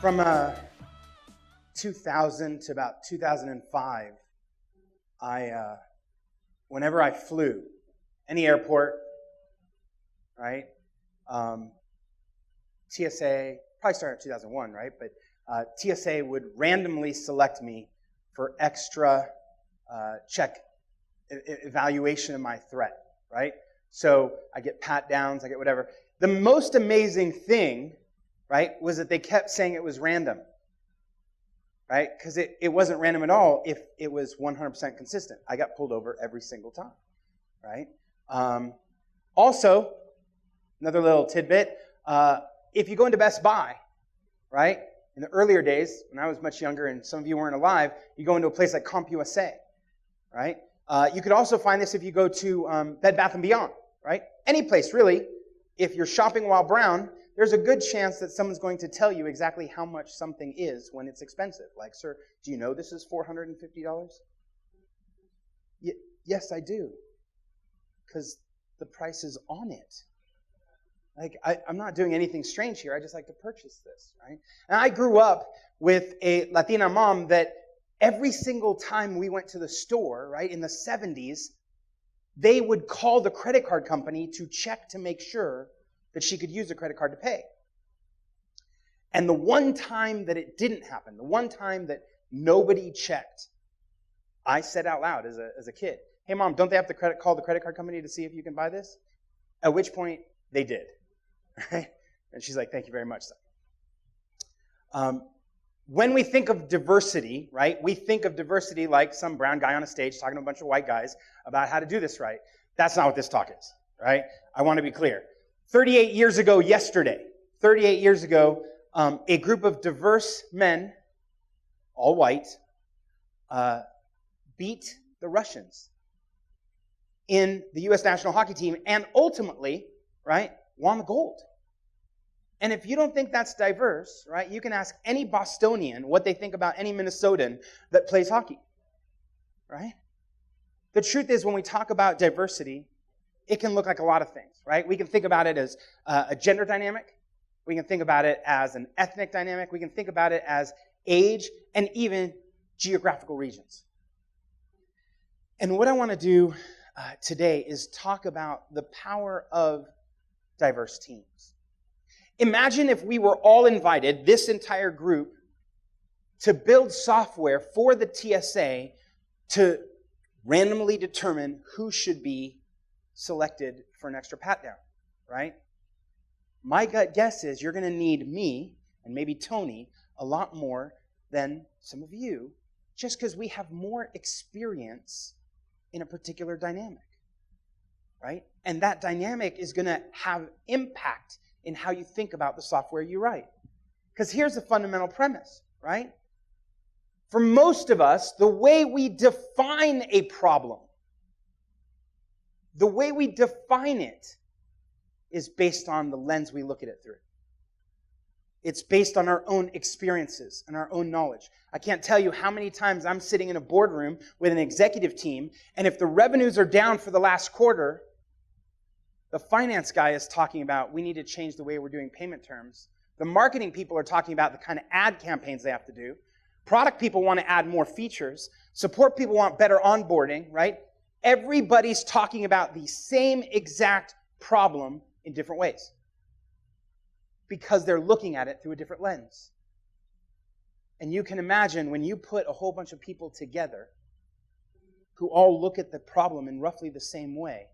From 2000 to about 2005, whenever I flew, any airport, right? TSA, probably started in 2001, right? But TSA would randomly select me for extra check evaluation of my threat, right? So I get pat downs, I get whatever. The most amazing thing, right, was that they kept saying it was random, right? Because it wasn't random at all if it was 100% consistent. I got pulled over every single time, right? Also, another little tidbit, if you go into Best Buy, right, in the earlier days, when I was much younger and some of you weren't alive, you go into a place like CompUSA, right? You could also find this if you go to Bed Bath & Beyond, right? Any place, really. If you're shopping while brown, there's a good chance that someone's going to tell you exactly how much something is when it's expensive. Like, sir, do you know this is $450? Yes, I do. Because the price is on it. Like, I'm not doing anything strange here. I just like to purchase this, right? And I grew up with a Latina mom that every single time we went to the store, right, in the 70s, they would call the credit card company to check to make sure that she could use a credit card to pay. And the one time that it didn't happen, the one time that nobody checked, I said out loud as a kid, "Hey, Mom, don't they have to call the credit card company to see if you can buy this?" At which point, they did. Right? And she's like, "Thank you very much, son." When we think of diversity, right, we think of diversity like some brown guy on a stage talking to a bunch of white guys about how to do this right. That's not what this talk is, right? I want to be clear. 38 years ago yesterday, a group of diverse men, all white, beat the Russians in the U.S. national hockey team and ultimately, right, won the gold. And if you don't think that's diverse, right, you can ask any Bostonian what they think about any Minnesotan that plays hockey, right? The truth is, when we talk about diversity, it can look like a lot of things, right? We can think about it as a gender dynamic. We can think about it as an ethnic dynamic. We can think about it as age and even geographical regions. And what I want to do today is talk about the power of diverse teams. Imagine if we were all invited, this entire group, to build software for the TSA to randomly determine who should be selected for an extra pat-down, right? My gut guess is you're going to need me, and maybe Tony, a lot more than some of you, just because we have more experience in a particular dynamic, right? And that dynamic is going to have impact in how you think about the software you write. Because here's the fundamental premise, right? For most of us, the way we define a problem, the way we define it is based on the lens we look at it through. It's based on our own experiences and our own knowledge. I can't tell you how many times I'm sitting in a boardroom with an executive team, and if the revenues are down for the last quarter, the finance guy is talking about we need to change the way we're doing payment terms. The marketing people are talking about the kind of ad campaigns they have to do. Product people want to add more features. Support people want better onboarding, right? Everybody's talking about the same exact problem in different ways because they're looking at it through a different lens. And you can imagine when you put a whole bunch of people together who all look at the problem in roughly the same way,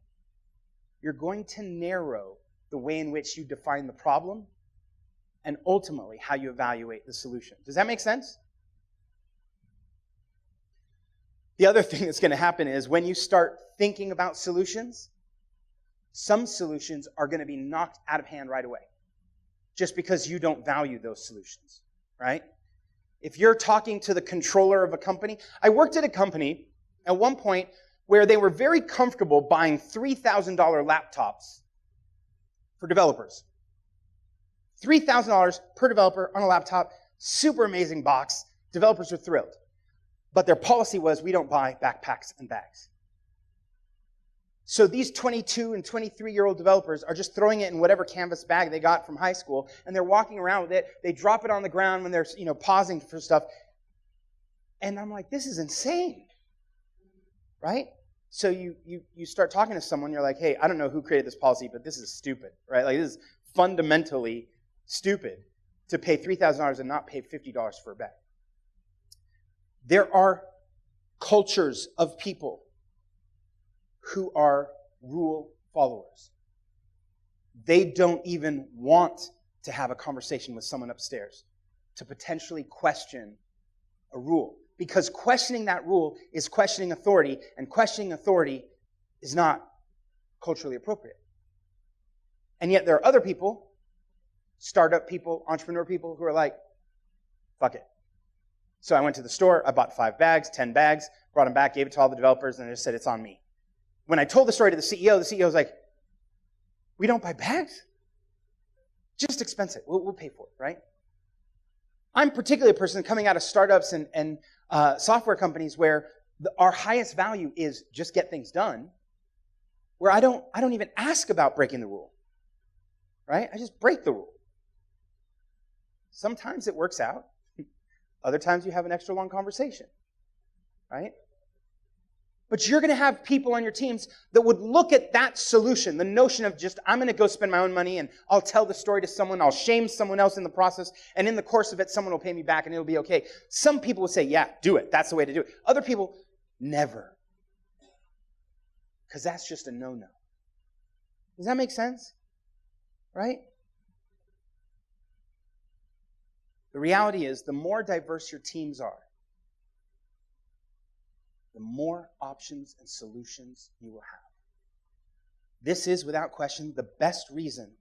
you're going to narrow the way in which you define the problem and ultimately how you evaluate the solution. Does that make sense? The other thing that's going to happen is when you start thinking about solutions, some solutions are going to be knocked out of hand right away just because you don't value those solutions, right? If you're talking to the controller of a company, I worked at a company at one point where they were very comfortable buying $3,000 laptops for developers. $3,000 per developer on a laptop, super amazing box. Developers are thrilled. But their policy was, we don't buy backpacks and bags. So these 22 and 23-year-old developers are just throwing it in whatever canvas bag they got from high school, and they're walking around with it. They drop it on the ground when they're, pausing for stuff. And I'm like, this is insane, right? So you start talking to someone, you're like, hey, I don't know who created this policy, but this is stupid, right? Like, this is fundamentally stupid to pay $3,000 and not pay $50 for a bag. There are cultures of people who are rule followers. They don't even want to have a conversation with someone upstairs to potentially question a rule. Because questioning that rule is questioning authority, and questioning authority is not culturally appropriate. And yet there are other people, startup people, entrepreneur people, who are like, fuck it. So I went to the store, I bought 5 bags, 10 bags, brought them back, gave it to all the developers, and I just said, it's on me. When I told the story to the CEO was like, we don't buy bags? Just expense it. We'll pay for it, right? I'm particularly a person coming out of startups and software companies where our highest value is just get things done, where I don't even ask about breaking the rule, right? I just break the rule. Sometimes it works out. Other times you have an extra long conversation, right? But you're going to have people on your teams that would look at that solution, the notion of just, I'm going to go spend my own money and I'll tell the story to someone, I'll shame someone else in the process, and in the course of it, someone will pay me back and it'll be okay. Some people will say, yeah, do it. That's the way to do it. Other people, never. Because that's just a no-no. Does that make sense? Right? The reality is, the more diverse your teams are, the more options and solutions you will have. This is, without question, the best reason,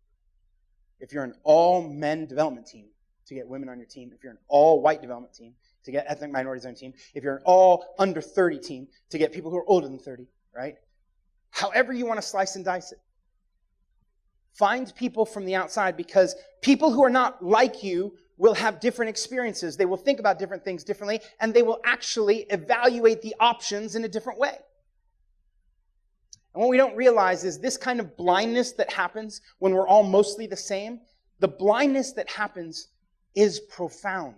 if you're an all-men development team, to get women on your team. If you're an all-white development team, to get ethnic minorities on your team. If you're an all-under-30 team, to get people who are older than 30, right? However you want to slice and dice it. Find people from the outside, because people who are not like you will have different experiences. They will think about different things differently, and they will actually evaluate the options in a different way. And what we don't realize is this kind of blindness that happens when we're all mostly the same, the blindness that happens is profound.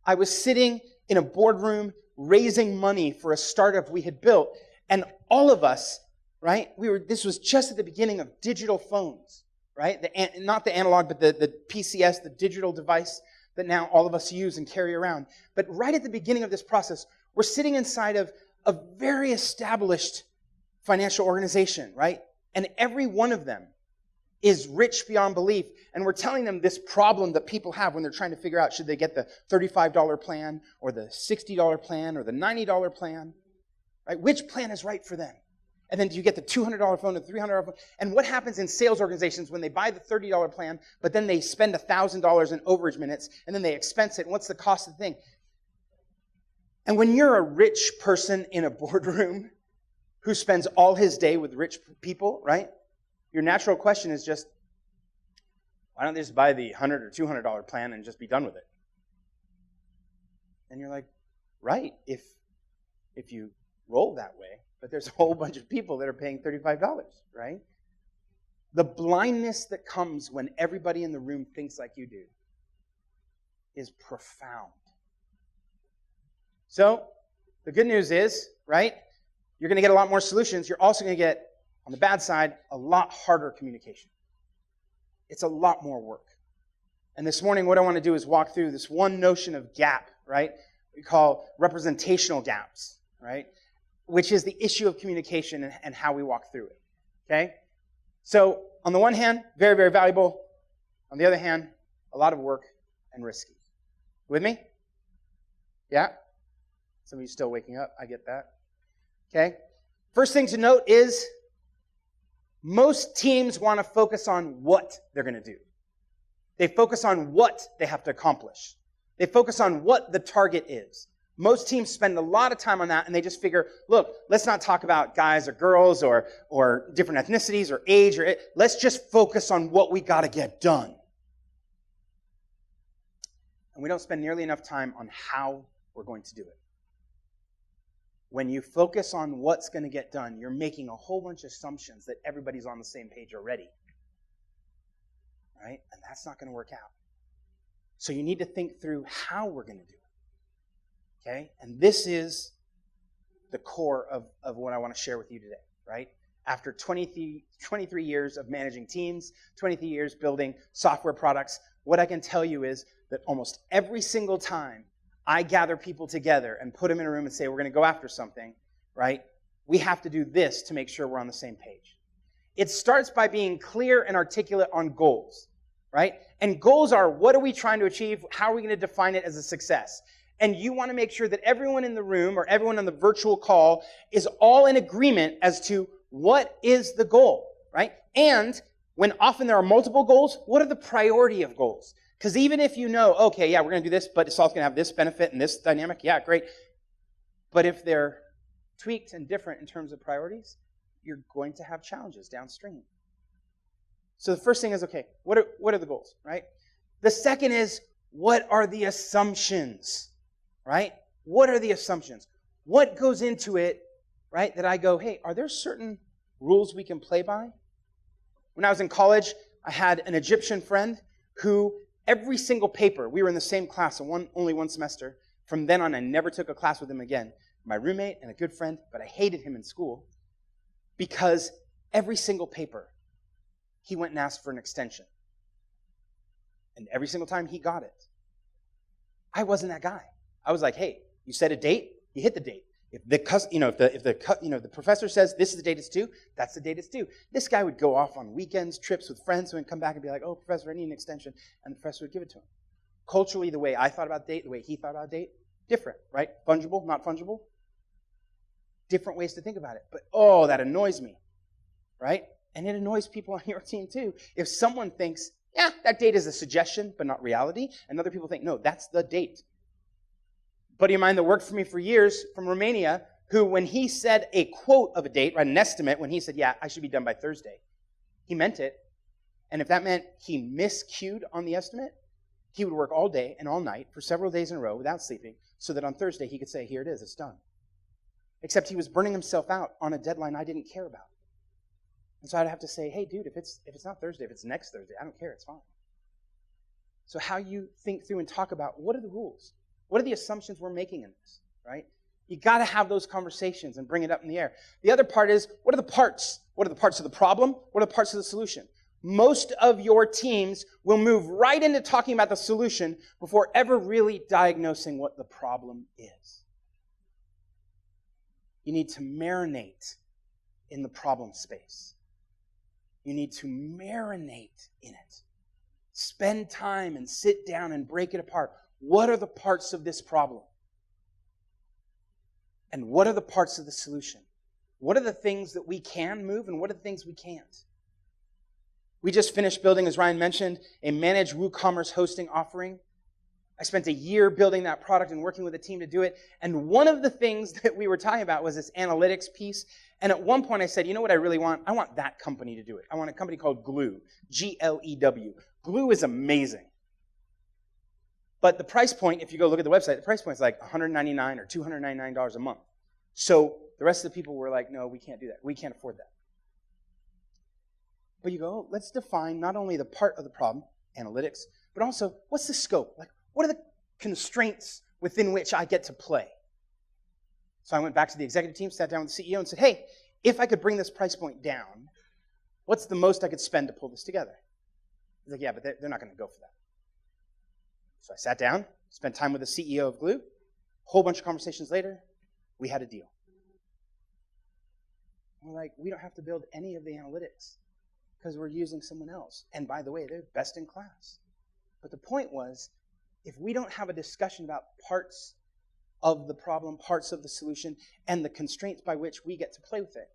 I was sitting in a boardroom raising money for a startup we had built, and all of us, right, this was just at the beginning of digital phones. Right? Not the analog, but the PCS, the digital device that now all of us use and carry around. But right at the beginning of this process, we're sitting inside of a very established financial organization, right? And every one of them is rich beyond belief. And we're telling them this problem that people have when they're trying to figure out, should they get the $35 plan or the $60 plan or the $90 plan, right? Which plan is right for them? And then do you get the $200 phone or the $300 phone? And what happens in sales organizations when they buy the $30 plan, but then they spend $1,000 in overage minutes, and then they expense it, and what's the cost of the thing? And when you're a rich person in a boardroom who spends all his day with rich people, right? Your natural question is just, why don't they just buy the $100 or $200 plan and just be done with it? And you're like, right, if you roll that way. But there's a whole bunch of people that are paying $35, right? The blindness that comes when everybody in the room thinks like you do is profound. So, the good news is, right, you're going to get a lot more solutions. You're also going to get, on the bad side, a lot harder communication. It's a lot more work. And this morning, what I want to do is walk through this one notion of gap, right? We call representational gaps, right? Which is the issue of communication and how we walk through it, okay? So, on the one hand, very, very valuable. On the other hand, a lot of work and risky. With me? Yeah? Some of you still waking up. I get that. Okay? First thing to note is most teams want to focus on what they're going to do. They focus on what they have to accomplish. They focus on what the target is. Most teams spend a lot of time on that, and they just figure, look, let's not talk about guys or girls or different ethnicities or age. Let's just focus on what we got to get done. And we don't spend nearly enough time on how we're going to do it. When you focus on what's going to get done, you're making a whole bunch of assumptions that everybody's on the same page already. Right? And that's not going to work out. So you need to think through how we're going to do it. Okay? And this is the core of what I want to share with you today, right? After 23 years of managing teams, 23 years building software products, what I can tell you is that almost every single time I gather people together and put them in a room and say, we're going to go after something, right? We have to do this to make sure we're on the same page. It starts by being clear and articulate on goals, right? And goals are, what are we trying to achieve? How are we going to define it as a success? And you want to make sure that everyone in the room or everyone on the virtual call is all in agreement as to what is the goal, right? And when often there are multiple goals, what are the priority of goals? Because even if you know, okay, yeah, we're going to do this, but it's also going to have this benefit and this dynamic, yeah, great. But if they're tweaked and different in terms of priorities, you're going to have challenges downstream. So the first thing is, okay, what are the goals, right? The second is, what are the assumptions, right? What are the assumptions? What goes into it, right, that I go, hey, are there certain rules we can play by? When I was in college, I had an Egyptian friend who every single paper, we were in the same class only one semester. From then on, I never took a class with him again. My roommate and a good friend, but I hated him in school because every single paper, he went and asked for an extension. And every single time, he got it. I wasn't that guy. I was like, hey, you set a date, you hit the date. If the professor says this is the date it's due, that's the date it's due. This guy would go off on weekends, trips with friends, and come back and be like, oh, professor, I need an extension. And the professor would give it to him. Culturally, the way I thought about date, the way he thought about date, different, right? Fungible, not fungible. Different ways to think about it. But, oh, that annoys me, right? And it annoys people on your team, too. If someone thinks, yeah, that date is a suggestion, but not reality, and other people think, no, that's the date. A buddy of mine that worked for me for years from Romania, who when he said a quote of a date, right, an estimate, when he said, yeah, I should be done by Thursday, he meant it. And if that meant he miscued on the estimate, he would work all day and all night for several days in a row without sleeping so that on Thursday he could say, here it is, it's done. Except he was burning himself out on a deadline I didn't care about. And so I'd have to say, hey, dude, if it's not Thursday, if it's next Thursday, I don't care, it's fine. So how you think through and talk about what are the rules? What are the assumptions we're making in this, right? You got to have those conversations and bring it up in the air. The other part is, what are the parts? What are the parts of the problem? What are the parts of the solution? Most of your teams will move right into talking about the solution before ever really diagnosing what the problem is. You need to marinate in the problem space. You need to marinate in it. Spend time and sit down and break it apart. What are the parts of this problem? And what are the parts of the solution? What are the things that we can move and what are the things we can't? We just finished building, as Ryan mentioned, a managed WooCommerce hosting offering. I spent a year building that product and working with a team to do it. And one of the things that we were talking about was this analytics piece. And at one point I said, you know what I really want? I want that company to do it. I want a company called Glue, G-L-E-W. Glue is amazing. But the price point, if you go look at the website, the price point is like $199 or $299 a month. So the rest of the people were like, no, we can't do that. We can't afford that. But you go, oh, let's define not only the part of the problem, analytics, but also what's the scope? Like, what are the constraints within which I get to play? So I went back to the executive team, sat down with the CEO and said, hey, if I could bring this price point down, what's the most I could spend to pull this together? He's like, yeah, but they're not going to go for that. So I sat down, spent time with the CEO of Glue. A whole bunch of conversations later, we had a deal. We're like, we don't have to build any of the analytics because we're using someone else. And by the way, they're best in class. But the point was, if we don't have a discussion about parts of the problem, parts of the solution, and the constraints by which we get to play with it,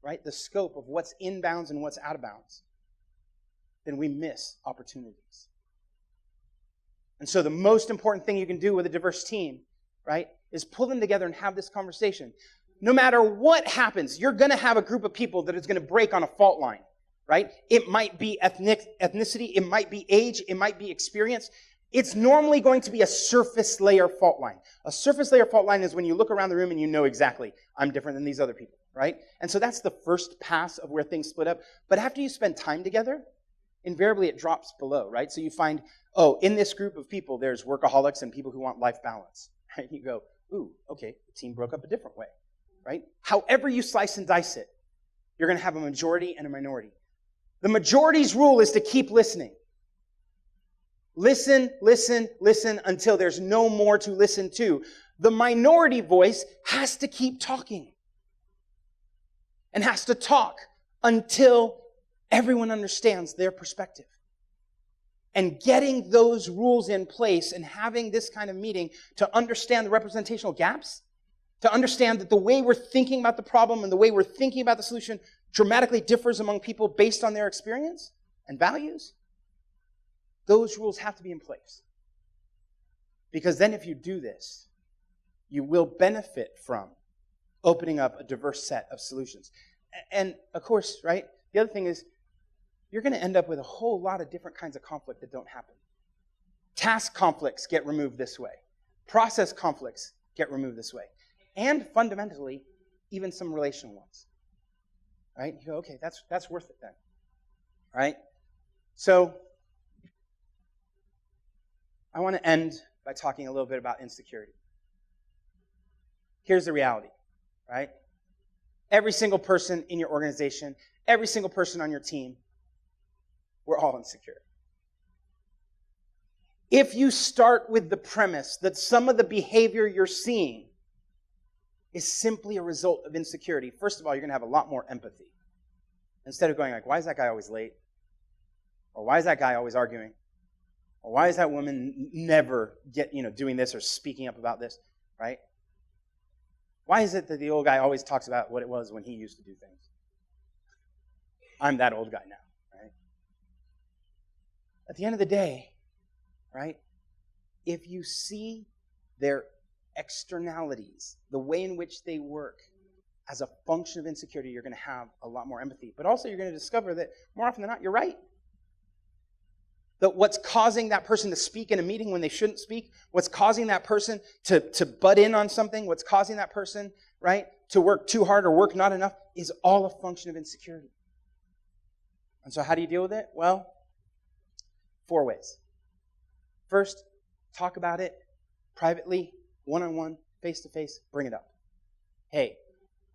right? The scope of what's in bounds and what's out of bounds, then we miss opportunities. And so the most important thing you can do with a diverse team, right, is pull them together and have this conversation. No matter what happens, you're going to have a group of people that is going to break on a fault line, right? It might be ethnicity, it might be age, it might be experience. It's normally going to be a surface layer fault line. A surface layer fault line is when you look around the room and you know exactly, I'm different than these other people, right? And so that's the first pass of where things split up. But after you spend time together, invariably it drops below, right? So you find, oh, in this group of people, there's workaholics and people who want life balance, right? You go, ooh, okay, the team broke up a different way, right? However you slice and dice it, you're going to have a majority and a minority. The majority's rule is to keep listening. Listen, listen, listen until there's no more to listen to. The minority voice has to keep talking and has to talk until everyone understands their perspective. And getting those rules in place and having this kind of meeting to understand the representational gaps, to understand that the way we're thinking about the problem and the way we're thinking about the solution dramatically differs among people based on their experience and values, those rules have to be in place. Because then if you do this, you will benefit from opening up a diverse set of solutions. And of course, right, the other thing is you're going to end up with a whole lot of different kinds of conflict that don't happen. Task conflicts get removed this way. Process conflicts get removed this way. And fundamentally, even some relational ones. Right? You go, okay, that's worth it then. Right? So, I want to end by talking a little bit about insecurity. Here's the reality, right? Every single person in your organization, every single person on your team, we're all insecure. If you start with the premise that some of the behavior you're seeing is simply a result of insecurity, first of all, you're going to have a lot more empathy. Instead of going like, why is that guy always late? Or why is that guy always arguing? Or why is that woman never doing this or speaking up about this, right? Why is it that the old guy always talks about what it was when he used to do things? I'm that old guy now, right? At the end of the day, right, if you see their externalities, the way in which they work, as a function of insecurity, you're going to have a lot more empathy. But also you're going to discover that more often than not, you're right. That what's causing that person to speak in a meeting when they shouldn't speak, what's causing that person to butt in on something, what's causing that person, right, to work too hard or work not enough, is all a function of insecurity. And so how do you deal with it? Well, 4 ways. First, talk about it privately, one-on-one, face-to-face, bring it up. Hey,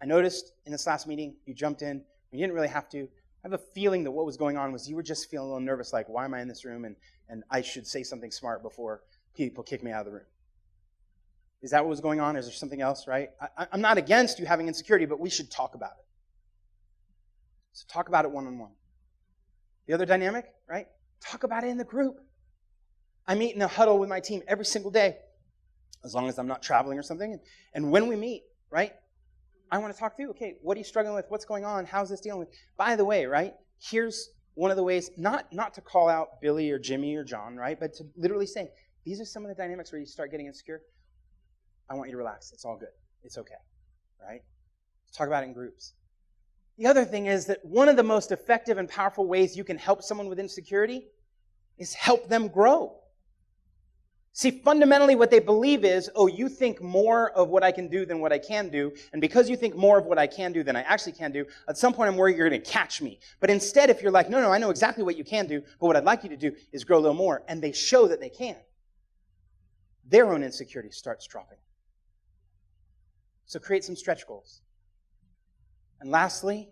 I noticed in this last meeting you jumped in, you didn't really have to. I have a feeling that what was going on was you were just feeling a little nervous, like, why am I in this room? And I should say something smart before people kick me out of the room. Is that what was going on? Is there something else, right? I'm not against you having insecurity, but we should talk about it. So talk about it one-on-one. The other dynamic, right? Talk about it in the group. I meet in a huddle with my team every single day, as long as I'm not traveling or something. And when we meet, right, I want to talk through, okay, what are you struggling with? What's going on? How's this dealing with? By the way, right, here's one of the ways, not to call out Billy or Jimmy or John, right, but to literally say, these are some of the dynamics where you start getting insecure. I want you to relax. It's all good. It's okay, right? Let's talk about it in groups. The other thing is that one of the most effective and powerful ways you can help someone with insecurity is help them grow. See, fundamentally what they believe is, oh, you think more of what I can do than what I can do, and because you think more of what I can do than I actually can do, at some point I'm worried you're going to catch me. But instead, if you're like, no, I know exactly what you can do, but what I'd like you to do is grow a little more, and they show that they can, their own insecurity starts dropping. So create some stretch goals. And lastly,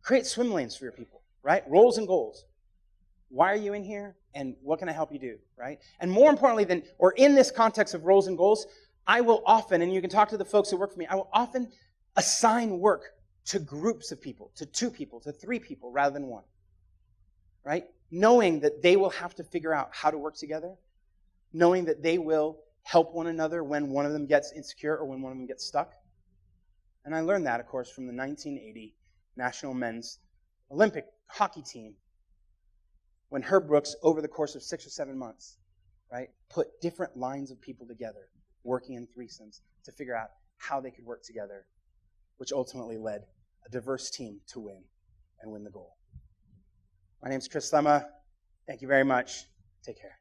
create swim lanes for your people, right? Roles and goals. Why are you in here? And what can I help you do, right? And more importantly or in this context of roles and goals, I will often, and you can talk to the folks who work for me, I will often assign work to groups of people, to 2 people, to 3 people, rather than 1, right? Knowing that they will have to figure out how to work together, knowing that they will help one another when one of them gets insecure or when one of them gets stuck. And I learned that, of course, from the 1980 National Men's Olympic hockey team, when Herb Brooks, over the course of 6 or 7 months, right, put different lines of people together, working in threesomes, to figure out how they could work together, which ultimately led a diverse team to win and win the goal. My name's Chris Lema. Thank you very much. Take care.